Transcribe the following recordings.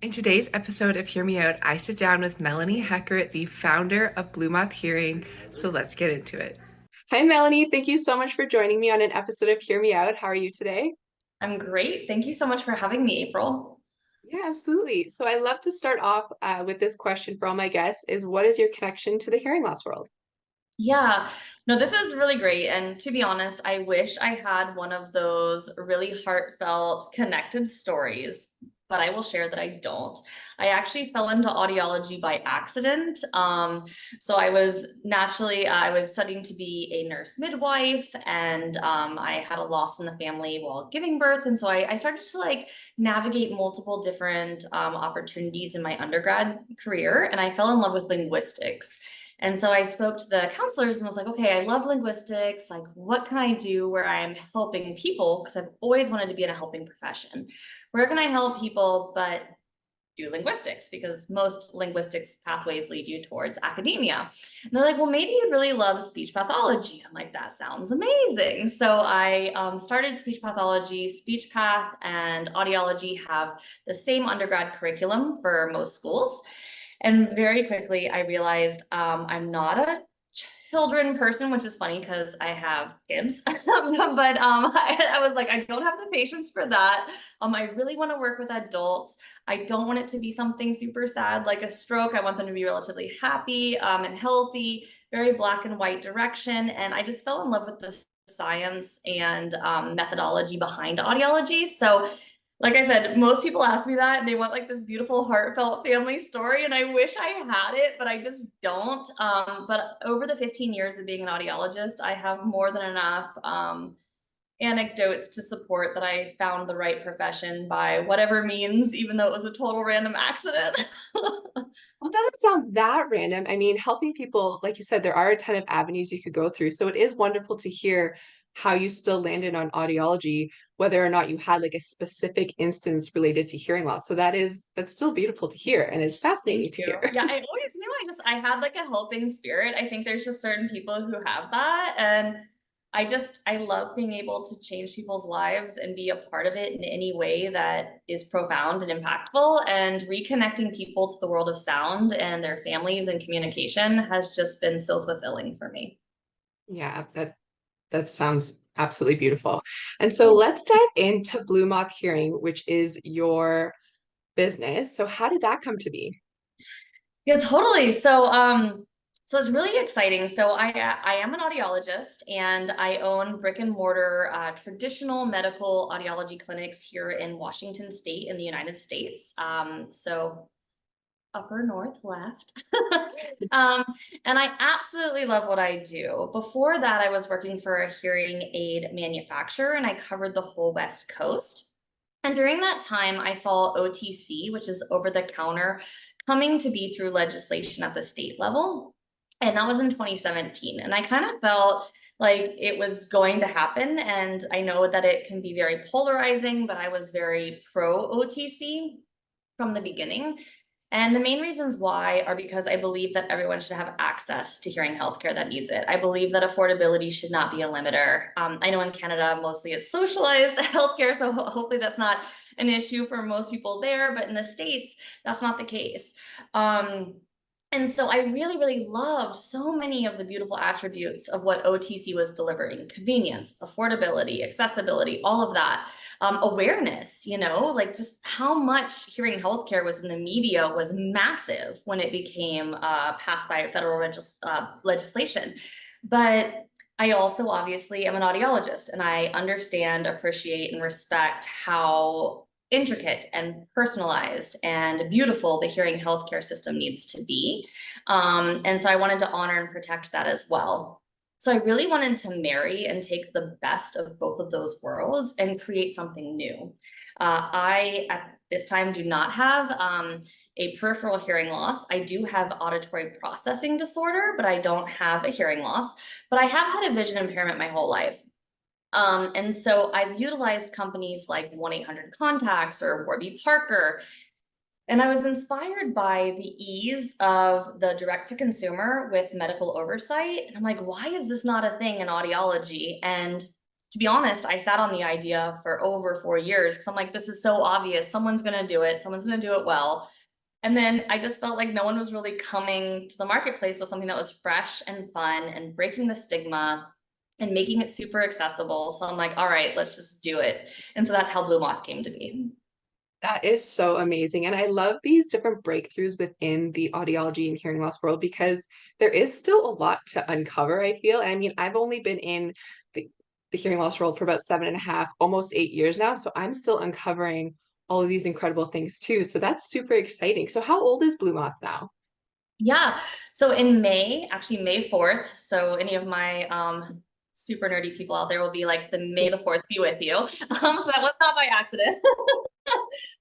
In today's episode of Hear Me Out, I sit down with Melanie Hecker, the founder of BlueMoth Hearing. So let's get into it. Hi, Melanie. Thank you so much for joining me on an episode of Hear Me Out. How are you today? I'm great. Thank you so much for having me, April. Yeah, absolutely. So I love to start off with this question for all my guests is what is your connection to the hearing loss world? Yeah, no, this is really great. And to be honest, I wish I had one of those really heartfelt, connected stories, but I will share that I don't. I actually fell into audiology by accident. So I was studying to be a nurse midwife, and I had a loss in the family while giving birth. And so I started to navigate multiple different opportunities in my undergrad career, and I fell in love with linguistics. And so I spoke to the counselors and was like, okay, I love linguistics. Like, what can I do where I'm helping people? Because I've always wanted to be in a helping profession. Where can I help people but do linguistics? Because most linguistics pathways lead you towards academia. And they're like, well, maybe you'd really love speech pathology. I'm like, that sounds amazing. So I started speech pathology. Speech path and audiology have the same undergrad curriculum for most schools. And very quickly, I realized I'm not a children person, which is funny because I have kids. But I was like, I don't have the patience for that. I really want to work with adults. I don't want it to be something super sad like a stroke. I want them to be relatively happy and healthy, very black and white direction. And I just fell in love with the science and methodology behind audiology. So like I said, most people ask me that and they want like this beautiful, heartfelt family story. And I wish I had it, but I just don't. But over the 15 years of being an audiologist, I have more than enough anecdotes to support that I found the right profession by whatever means, even though it was a total random accident. Well, it doesn't sound that random. I mean, helping people, like you said, there are a ton of avenues you could go through. So it is wonderful to hear how you still landed on audiology, whether or not you had like a specific instance related to hearing loss. So that's still beautiful to hear and it's fascinating Thank to you. hear. Yeah, I always knew I had like a helping spirit. I think there's just certain people who have that. And I love being able to change people's lives and be a part of it in any way that is profound and impactful. And reconnecting people to the world of sound and their families and communication has just been so fulfilling for me. Yeah, that sounds absolutely beautiful. And so let's dive into Blue Moth Hearing, which is your business. So how did that come to be? Yeah, totally. So it's really exciting. I am an audiologist and I own brick and mortar traditional medical audiology clinics here in Washington State in the United States. So upper north left. um, and I absolutely love what I do. Before that, I was working for a hearing aid manufacturer and I covered the whole West Coast. And during that time, I saw OTC, which is over the counter, coming to be through legislation at the state level. And that was in 2017. And I kind of felt like it was going to happen. And I know that it can be very polarizing, but I was very pro OTC from the beginning. And the main reasons why are because I believe that everyone should have access to hearing healthcare that needs it. I believe that affordability should not be a limiter. I know in Canada, mostly it's socialized healthcare, so hopefully that's not an issue for most people there, but in the States, that's not the case. Um, and so I really, really loved so many of the beautiful attributes of what OTC was delivering: convenience, affordability, accessibility, all of that. Awareness, like just how much hearing healthcare was in the media was massive when it became passed by federal legislation. But I also obviously am an audiologist and I understand, appreciate, and respect how intricate and personalized and beautiful the hearing healthcare system needs to be. And so I wanted to honor and protect that as well. So I really wanted to marry and take the best of both of those worlds and create something new. I, at this time, do not have a peripheral hearing loss. I do have auditory processing disorder, but I don't have a hearing loss. But I have had a vision impairment my whole life. And so I've utilized companies like 1-800 Contacts or Warby Parker, and I was inspired by the ease of the direct to consumer with medical oversight. And I'm like, why is this not a thing in audiology? And to be honest, I sat on the idea for over 4 years because I'm like, this is so obvious. Someone's going to do it. Someone's going to do it well. And then I just felt like no one was really coming to the marketplace with something that was fresh and fun and breaking the stigma and making it super accessible. So I'm like, all right, let's just do it. And so that's how BlueMoth came to be. That is so amazing. And I love these different breakthroughs within the audiology and hearing loss world because there is still a lot to uncover, I feel. And I mean, I've only been in the hearing loss world for about 7.5, almost 8 years now. So I'm still uncovering all of these incredible things too. So that's super exciting. So how old is Blue Moth now? Yeah. So in May, actually May 4th, so any of my super nerdy people out there will be like, the May the 4th be with you. So that was not by accident.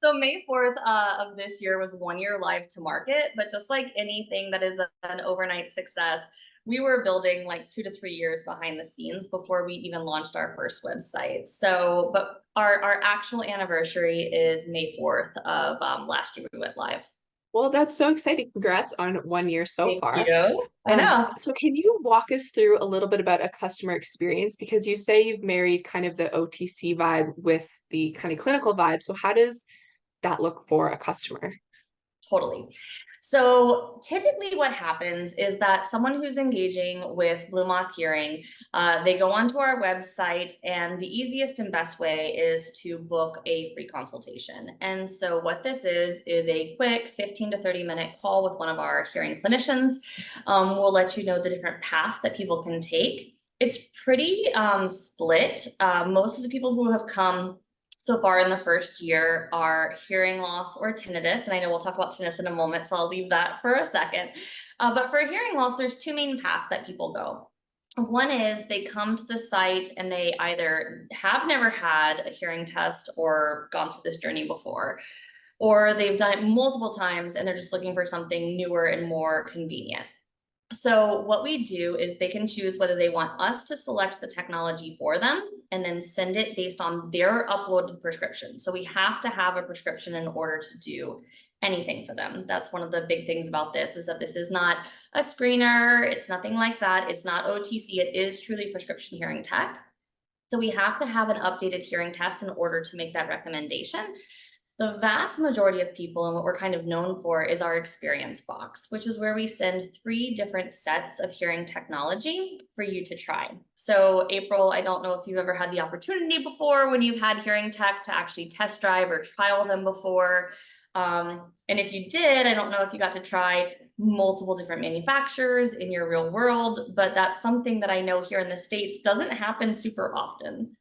So May 4th of this year was 1 year live to market, but just like anything that is an overnight success, we were building like 2 to 3 years behind the scenes before we even launched our first website. So, but our actual anniversary is May 4th of last year we went live. Well, that's so exciting. Congrats on 1 year so Thank far. you. I know. So can you walk us through a little bit about a customer experience? Because you say you've married kind of the OTC vibe with the kind of clinical vibe. So how does that look for a customer? Totally. So typically what happens is that someone who's engaging with BlueMoth Hearing, they go onto our website, and the easiest and best way is to book a free consultation. And so what this is a quick 15 to 30 minute call with one of our hearing clinicians. We'll let you know the different paths that people can take. It's pretty split. Most of the people who have come so far in the first year are hearing loss or tinnitus. And I know we'll talk about tinnitus in a moment, so I'll leave that for a second. But for hearing loss, there's two main paths that people go. One is they come to the site and they either have never had a hearing test or gone through this journey before, or they've done it multiple times and they're just looking for something newer and more convenient. So what we do is they can choose whether they want us to select the technology for them and then send it based on their uploaded prescription. So we have to have a prescription in order to do anything for them. That's one of the big things about this, is that this is not a screener. It's nothing like that. It's not OTC. It is truly prescription hearing tech. So we have to have an updated hearing test in order to make that recommendation. The vast majority of people, and what we're kind of known for, is our experience box, which is where we send 3 different sets of hearing technology for you to try. So April, I don't know if you've ever had the opportunity before when you've had hearing tech to actually test drive or trial them before. And if you did, I don't know if you got to try multiple different manufacturers in your real world, but that's something that I know here in the States doesn't happen super often.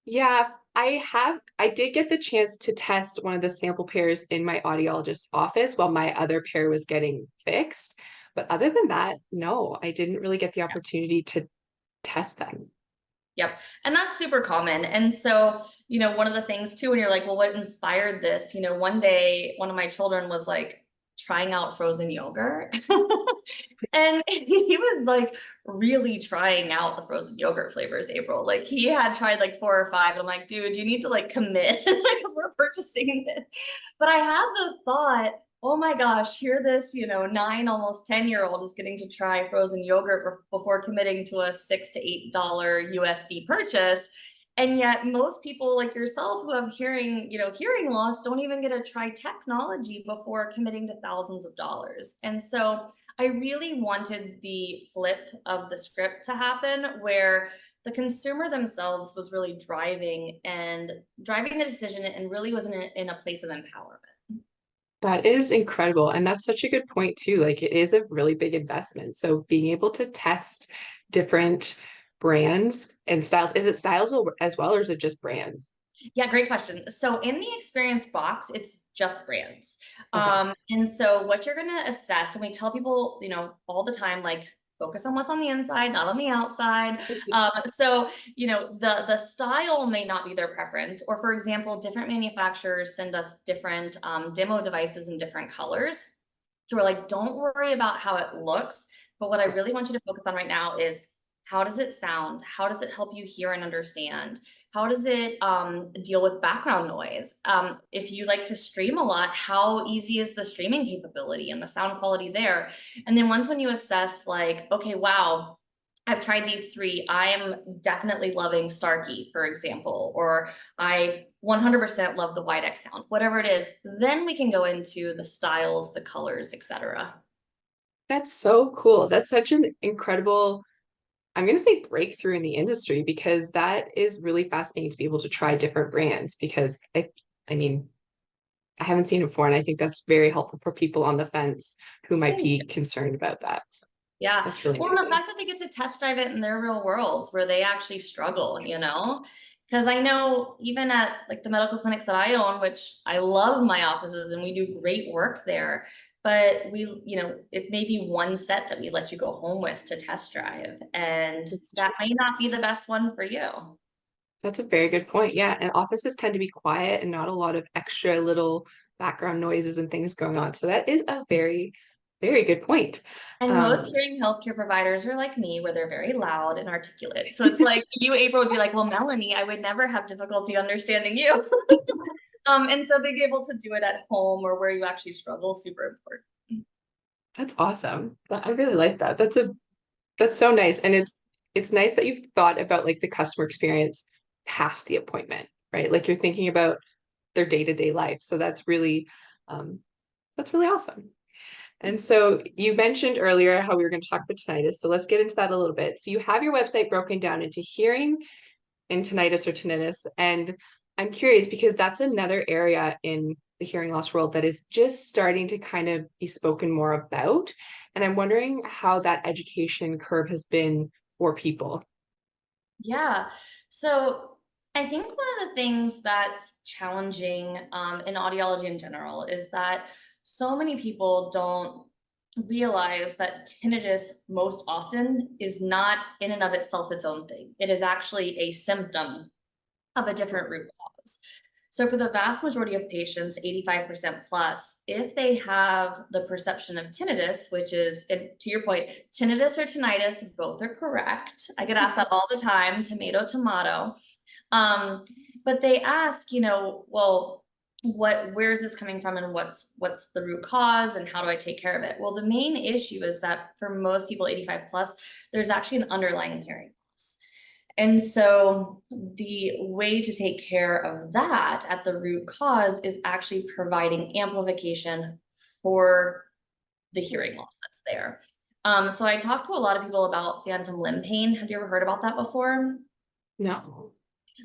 Yeah, I did get the chance to test one of the sample pairs in my audiologist's office while my other pair was getting fixed. But other than that, no, I didn't really get the opportunity to test them. Yep. And that's super common. And so, one of the things too, when you're like, well, what inspired this? One day, one of my children was like trying out frozen yogurt. And he was like really trying out the frozen yogurt flavors, April. Like he had tried like 4 or 5. And I'm like, dude, you need to like commit because we're purchasing this. But I had the thought, oh my gosh, here this, 9, almost 10-year-old is getting to try frozen yogurt before committing to a $6 to $8 USD purchase. And yet most people like yourself who have hearing loss don't even get to try technology before committing to thousands of dollars. And so I really wanted the flip of the script to happen, where the consumer themselves was really driving the decision and really was in a place of empowerment. That is incredible. And that's such a good point too. Like it is a really big investment. So being able to test different brands and styles, is it styles as well, or is it just brands? Yeah, great question. So in the experience box, it's just brands. Okay. And so what you're gonna assess, and we tell people, all the time, like focus on what's on the inside, not on the outside. So, the style may not be their preference, or for example, different manufacturers send us different demo devices in different colors. So we're like, don't worry about how it looks, but what I really want you to focus on right now is, how does it sound? How does it help you hear and understand? How does it deal with background noise? If you like to stream a lot, how easy is the streaming capability and the sound quality there? And then when you assess like, okay, wow, I've tried these three. I am definitely loving Starkey, for example, or I 100% love the Wide X sound, whatever it is. Then we can go into the styles, the colors, etc. That's so cool. That's such an incredible, I'm going to say breakthrough in the industry because that is really fascinating to be able to try different brands because I mean, I haven't seen it before, and I think that's very helpful for people on the fence who might be concerned about that. So Yeah. that's really Well, and the amazing. fact that they get to test drive it in their real worlds where they actually struggle, you know? Because I know even at like the medical clinics that I own, which I love my offices and we do great work there, but we, it may be one set that we let you go home with to test drive, and It's that true. may not be the best one for you. That's a very good point. Yeah, and offices tend to be quiet and not a lot of extra little background noises and things going on. So that is a very, very good point. And most Um, hearing healthcare providers are like me, where they're very loud and articulate. So it's like you, April, would be like, well, Melanie, I would never have difficulty understanding you. And so being able to do it at home or where you actually struggle is super important. that's awesome. I really like that. That's so nice. And it's nice that you've thought about like the customer experience past the appointment, right? Like you're thinking about their day-to-day life. So um that's really awesome. And so you mentioned earlier how we were going to talk about tinnitus. So let's get into that a little bit. So you have your website broken down into hearing and tinnitus or tinnitus. And I'm curious because that's another area in the hearing loss world that is just starting to kind of be spoken more about. And I'm wondering how that education curve has been for people. Yeah. So I think one of the things that's challenging in audiology in general is that so many people don't realize that tinnitus most often is not in and of itself its own thing. It is actually a symptom of a different root cause. So for the vast majority of patients, 85% plus, if they have the perception of tinnitus, which is, and to your point, tinnitus or tinnitus, both are correct. I get asked that all the time, tomato, tomato. Um, but they ask, well, where is this coming from and what's the root cause and how do I take care of it? Well, the main issue is that for most people 85 plus, there's actually an underlying hearing loss. And so the way to take care of that at the root cause is actually providing amplification for the hearing loss that's there. So I talked to a lot of people about phantom limb pain. Have you ever heard about that before? No.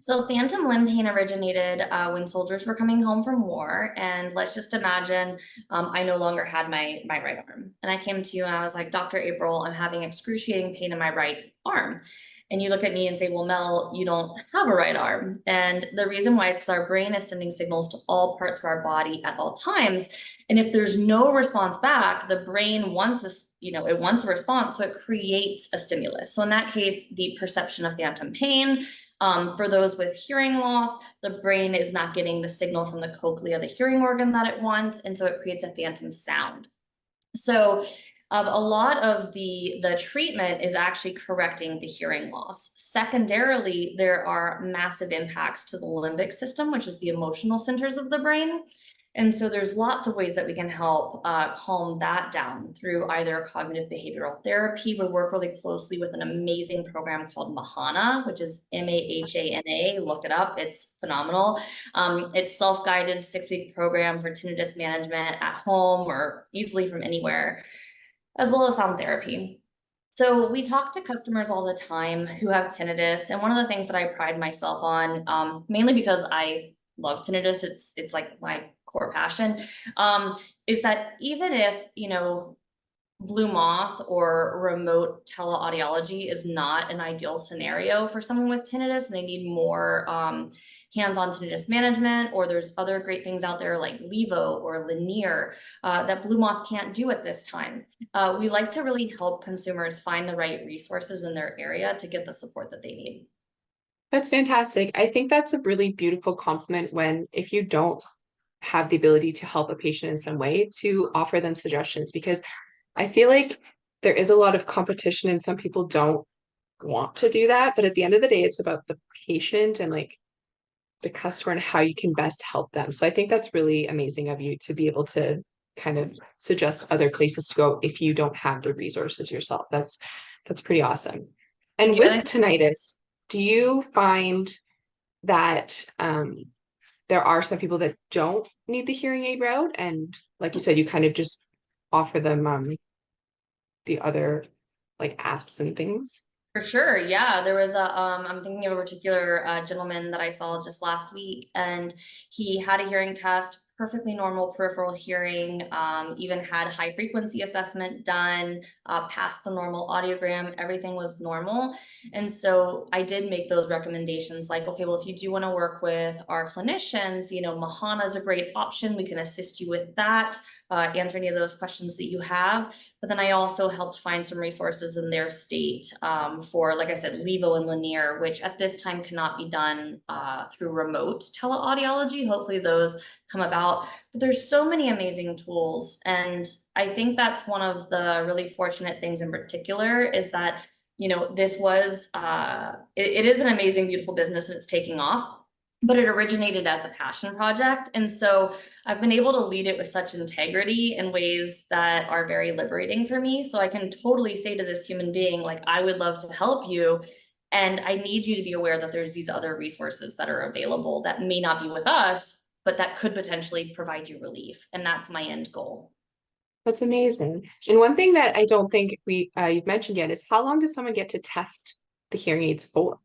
So phantom limb pain originated when soldiers were coming home from war, and let's just imagine I no longer had my right arm, and I came to you and I was like, Dr. April, I'm having excruciating pain in my right arm. And you look at me and say, well, Mel, you don't have a right arm. And the reason why is because our brain is sending signals to all parts of our body at all times. And if there's no response back, the brain wants it wants a response. So it creates a stimulus. So in that case, the perception of phantom pain, for those with hearing loss, the brain is not getting the signal from the cochlea, the hearing organ that it wants. And so it creates a phantom sound. So a lot of the treatment is actually correcting the hearing loss. Secondarily, there are massive impacts to the limbic system, which is the emotional centers of the brain. And so there's lots of ways that we can help calm that down through either cognitive behavioral therapy. We work really closely with an amazing program called Mahana, which is Mahana. Look it up. It's phenomenal. It's self-guided 6-week program for tinnitus management at home or easily from anywhere, as well as sound therapy. So we talk to customers all the time who have tinnitus, and one of the things that I pride myself on, mainly because I love tinnitus, it's like my core passion, is that even if BlueMoth or remote teleaudiology is not an ideal scenario for someone with tinnitus and they need more hands-on tinnitus management, or there's other great things out there like Levo or Linear that BlueMoth can't do at this time. We like to really help consumers find the right resources in their area to get the support that they need. That's fantastic. I think that's a really beautiful compliment when if you don't have the ability to help a patient in some way to offer them suggestions because I feel like there is a lot of competition and some people don't want to do that. But at the end of the day, it's about the patient and like the customer and how you can best help them. So I think that's really amazing of you to be able to kind of suggest other places to go if you don't have the resources yourself. That's pretty awesome. And Thank you. with tinnitus, do you find that there are some people that don't need the hearing aid route? And like you said, you kind of just offer them the other like apps and things. For sure. Yeah. There was I'm thinking of a particular gentleman that I saw just last week, and he had a hearing test, perfectly normal peripheral hearing, even had high frequency assessment done, passed the normal audiogram, everything was normal. And so I did make those recommendations like, okay, well, if you do want to work with our clinicians, Mahana is a great option. We can assist you with that, answer any of those questions that you have. But then I also helped find some resources in their state for, like I said, Levo and Linear, which at this time cannot be done through remote teleaudiology. Hopefully those come about. But there's so many amazing tools. And I think that's one of the really fortunate things in particular is that, this was, it is an amazing, beautiful business and it's taking off. But it originated as a passion project. And so I've been able to lead it with such integrity in ways that are very liberating for me. So I can totally say to this human being, like, I would love to help you. And I need you to be aware that there's these other resources that are available that may not be with us, but that could potentially provide you relief. And that's my end goal. That's amazing. And one thing that I don't think you've mentioned yet is how long does someone get to test the hearing aids for?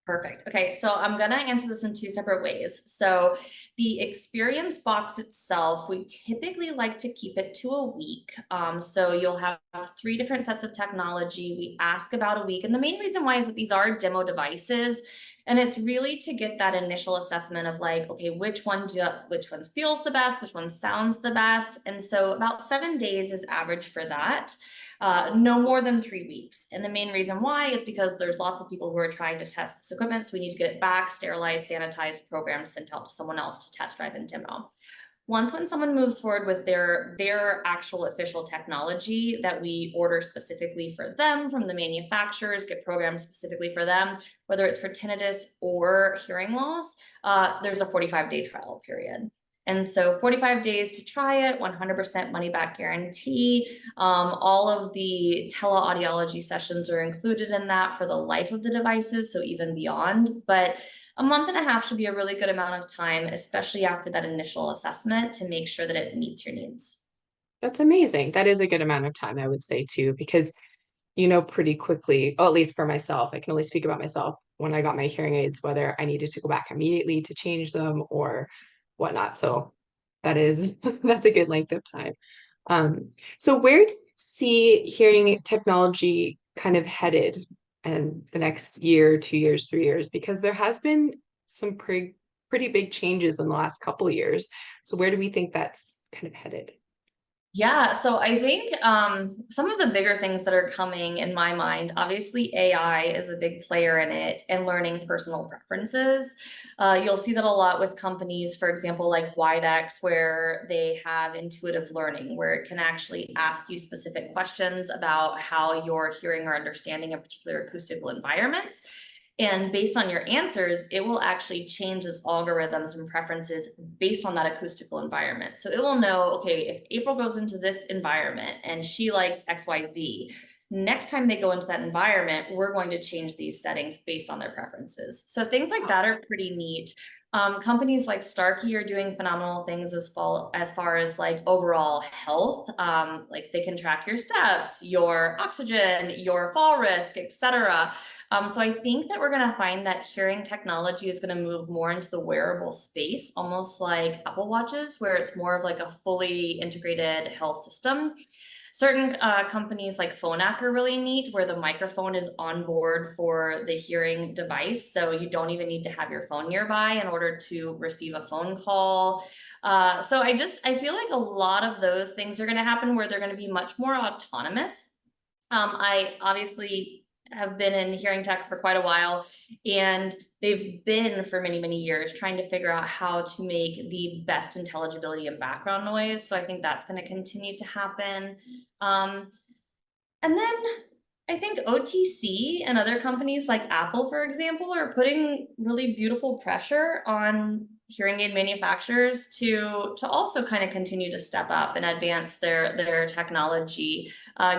Perfect. Okay, so I'm gonna answer this in two separate ways. So the experience box itself, we typically like to keep it to a week. So you'll have three different sets of technology. We ask about a week. And the main reason why is that these are demo devices. And it's really to get that initial assessment of like, okay, which one feels the best, which one sounds the best. And so about 7 days is average for that. No more than 3 weeks. And the main reason why is because there's lots of people who are trying to test this equipment. So we need to get it back, sterilized, sanitized, programmed, sent out to someone else to test drive and demo. When someone moves forward with their actual official technology that we order specifically for them from the manufacturers, get programmed specifically for them, whether it's for tinnitus or hearing loss, there's a 45-day trial period. And so 45 days to try it, 100% money back guarantee. All of the teleaudiology sessions are included in that for the life of the devices, so even beyond. But a month and a half should be a really good amount of time, especially after that initial assessment, to make sure that it meets your needs. That's amazing. That is a good amount of time, I would say, too, because pretty quickly, or at least for myself, I can only speak about myself when I got my hearing aids, whether I needed to go back immediately to change them or whatnot. So that's a good length of time. So where do you see hearing technology kind of headed in the next year, 2 years, 3 years? Because there has been some pretty big changes in the last couple of years. So where do we think that's kind of headed? Yeah, so I think some of the bigger things that are coming in my mind, obviously AI is a big player in it, and learning personal preferences. You'll see that a lot with companies, for example, like Widex, where they have intuitive learning, where it can actually ask you specific questions about how you're hearing or understanding a particular acoustical environment. And based on your answers, it will actually change its algorithms and preferences based on that acoustical environment. So it will know, okay, if April goes into this environment and she likes XYZ, next time they go into that environment, we're going to change these settings based on their preferences. So things like that are pretty neat. Companies like Starkey are doing phenomenal things as far as like overall health. Like they can track your steps, your oxygen, your fall risk, etc. So I think that we're going to find that hearing technology is going to move more into the wearable space, almost like Apple Watches, where it's more of like a fully integrated health system. Certain companies like Phonak are really neat, where the microphone is on board for the hearing device. So you don't even need to have your phone nearby in order to receive a phone call. So I feel like a lot of those things are going to happen where they're going to be much more autonomous. I obviously have been in hearing tech for quite a while, and they've been for many, many years trying to figure out how to make the best intelligibility and background noise. So I think that's going to continue to happen. And then I think OTC and other companies like Apple, for example, are putting really beautiful pressure on hearing aid manufacturers to also kind of continue to step up and advance their technology,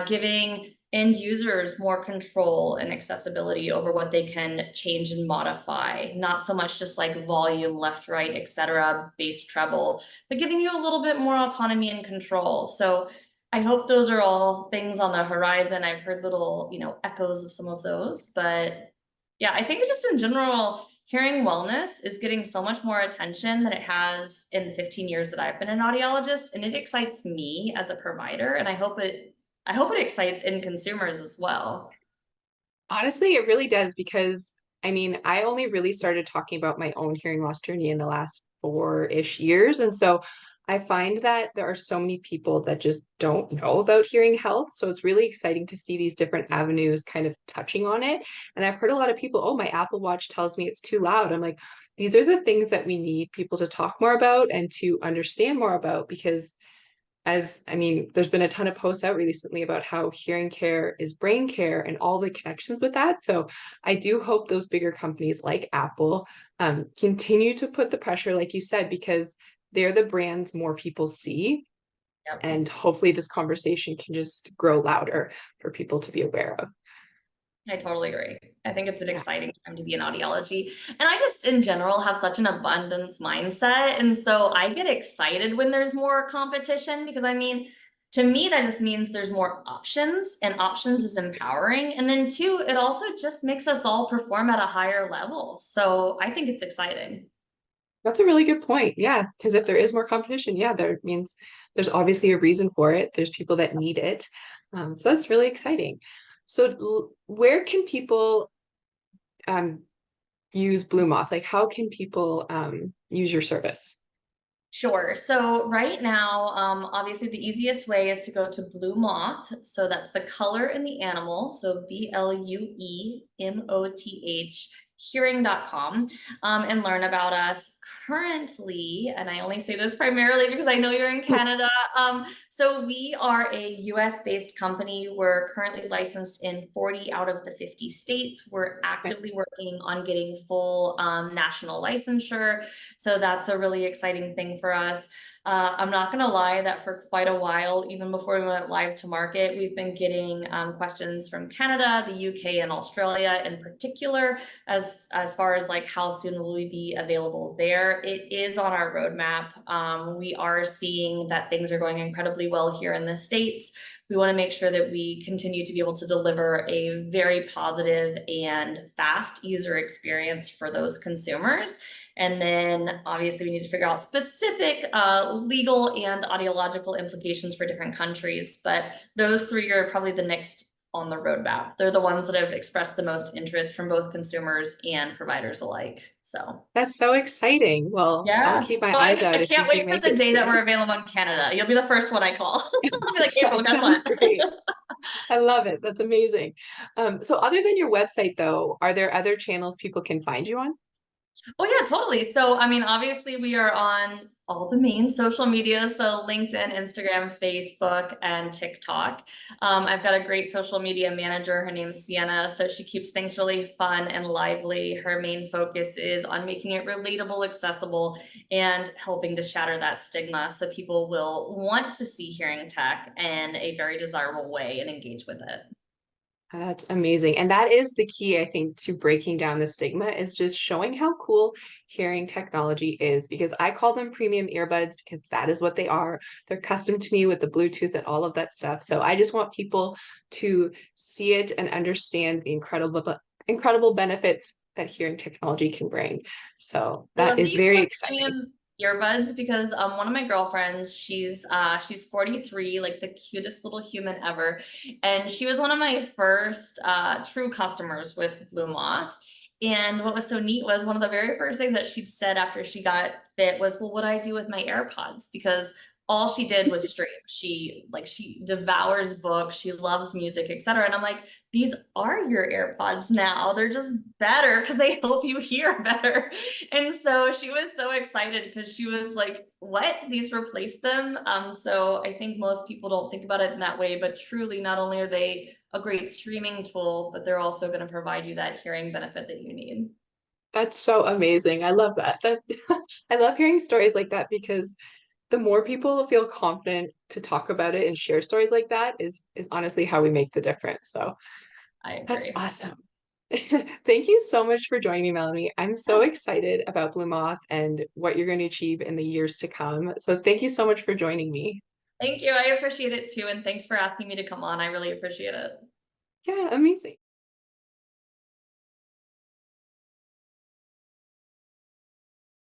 giving end users more control and accessibility over what they can change and modify, not so much just like volume, left, right, etc., bass, treble, but giving you a little bit more autonomy and control. So I hope those are all things on the horizon. I've heard little, echoes of some of those, but yeah, I think just in general, hearing wellness is getting so much more attention than it has in the 15 years that I've been an audiologist, and it excites me as a provider, and I hope it excites end consumers as well. Honestly, it really does because I mean, I only really started talking about my own hearing loss journey in the last 4-ish years. And so I find that there are so many people that just don't know about hearing health. So it's really exciting to see these different avenues kind of touching on it. And I've heard a lot of people, oh, my Apple Watch tells me it's too loud. I'm like, these are the things that we need people to talk more about and to understand more about because as I mean, there's been a ton of posts out recently about how hearing care is brain care and all the connections with that. So I do hope those bigger companies like Apple continue to put the pressure, like you said, because they're the brands more people see. Yep. And hopefully this conversation can just grow louder for people to be aware of. I totally agree. I think it's an Yeah. exciting time to be in audiology. And I just, in general, have such an abundance mindset. And so I get excited when there's more competition because I mean, to me, that just means there's more options, and options is empowering. And then, two, it also just makes us all perform at a higher level. So I think it's exciting. That's a really good point. Yeah, because if there is more competition, yeah, there means there's obviously a reason for it. There's people that need it. So that's really exciting. So where can people um, use BlueMoth? Like, how can people use your service? Sure. So right now, obviously the easiest way is to go to Blue Moth. So that's the color in the animal. So BlueMoth hearing.com, and learn about us currently. And I only say this primarily because I know you're in Canada. So we are a US based company. We're currently licensed in 40 out of the 50 states. We're Okay. actively working on getting full national licensure. So that's a really exciting thing for us. I'm not going to lie that for quite a while, even before we went live to market, we've been getting questions from Canada, the UK, and Australia in particular, as far as like how soon will we be available there. It is on our roadmap. We are seeing that things are going incredibly well here in the States. We want to make sure that we continue to be able to deliver a very positive and fast user experience for those consumers. And then obviously we need to figure out specific legal and audiological implications for different countries. But those three are probably the next on the roadmap. They're the ones that have expressed the most interest from both consumers and providers alike. So That's so exciting. Well, I'll yeah. keep my Well, eyes out I if you can't do wait for make the it day that soon. we're available in Canada. You'll be the first one I call. I'll be like, April, That guess what? sounds great. I love it. That's amazing. So other than your website though, are there other channels people can find you on? Oh yeah, totally. So, I mean, obviously we are on all the main social media. So LinkedIn, Instagram, Facebook, and TikTok. I've got a great social media manager. Her name's Sienna. So she keeps things really fun and lively. Her main focus is on making it relatable, accessible, and helping to shatter that stigma so people will want to see hearing tech in a very desirable way and engage with it. That's amazing. And that is the key, I think, to breaking down the stigma is just showing how cool hearing technology is because I call them premium earbuds because that is what they are. They're custom to me with the Bluetooth and all of that stuff. So I just want people to see it and understand the incredible benefits that hearing technology can bring. So that is These very are exciting. premium earbuds because one of my girlfriends, she's 43, like the cutest little human ever. And she was one of my first true customers with Blue Moth. And what was so neat was one of the very first things that she said after she got fit was, well, what do I do with my AirPods? Because all she did was stream. She devours books, she loves music, etc. And I'm like, these are your AirPods now. They're just better because they help you hear better. And so she was so excited because she was like, what? These replace them? So I think most people don't think about it in that way, but truly not only are they a great streaming tool, but they're also going to provide you that hearing benefit that you need. That's so amazing. I love that. I love hearing stories like that because the more people feel confident to talk about it and share stories like that is honestly how we make the difference. So I that's agree. awesome. Thank you so much for joining me, Melanie. I'm so Yeah. excited about BlueMoth and what you're going to achieve in the years to come. So thank you so much for joining me. Thank you. I appreciate it too. And thanks for asking me to come on. I really appreciate it. Yeah, amazing.